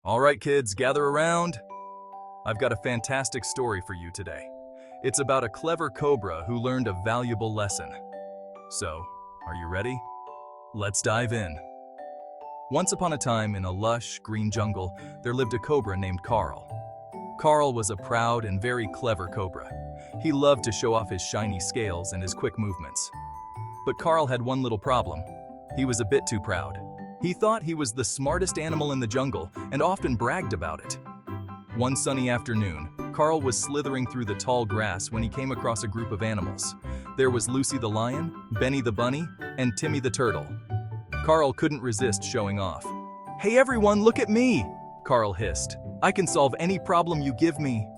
All right, kids, gather around. I've got a fantastic story for you today. It's about a clever cobra who learned a valuable lesson. So, are you ready? Let's dive in. Once upon a time, in a lush, green jungle, there lived a cobra named Carl. Carl was a proud and very clever cobra. He loved to show off his shiny scales and his quick movements. But Carl had one little problem. He was a bit too proud. He thought he was the smartest animal in the jungle and often bragged about it. One sunny afternoon, Carl was slithering through the tall grass when he came across a group of animals. There was Lucy the lion, Benny the bunny, and Timmy the turtle. Carl couldn't resist showing off. "Hey everyone, look at me!" Carl hissed. "I can solve any problem you give me."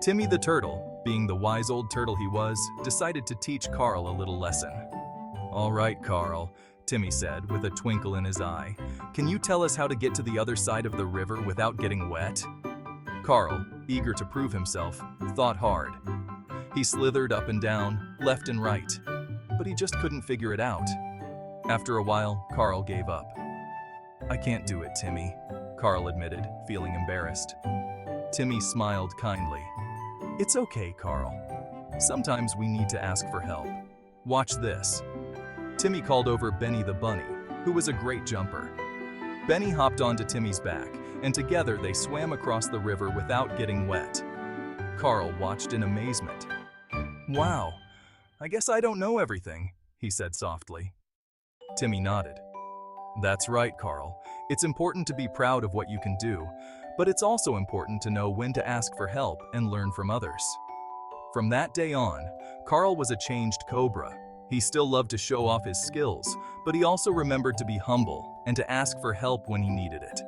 Timmy the turtle, being the wise old turtle he was, decided to teach Carl a little lesson. "All right, Carl," Timmy said with a twinkle in his eye. "Can you tell us how to get to the other side of the river without getting wet?" Carl, eager to prove himself, thought hard. He slithered up and down, left and right, but he just couldn't figure it out. After a while, Carl gave up. "I can't do it, Timmy," Carl admitted, feeling embarrassed. Timmy smiled kindly. "It's okay, Carl. Sometimes we need to ask for help. Watch this." Timmy called over Benny the bunny, who was a great jumper. Benny hopped onto Timmy's back, and together they swam across the river without getting wet. Carl watched in amazement. "Wow, I guess I don't know everything," he said softly. Timmy nodded. "That's right, Carl. It's important to be proud of what you can do, but it's also important to know when to ask for help and learn from others." From that day on, Carl was a changed cobra. He still loved to show off his skills, but he also remembered to be humble and to ask for help when he needed it.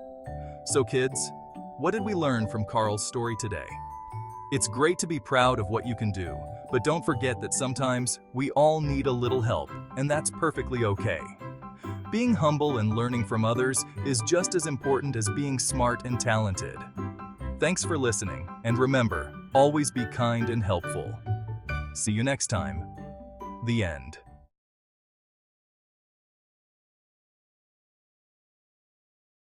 So kids, what did we learn from Carl's story today? It's great to be proud of what you can do, but don't forget that sometimes we all need a little help, and that's perfectly okay. Being humble and learning from others is just as important as being smart and talented. Thanks for listening, and remember, always be kind and helpful. See you next time. The end.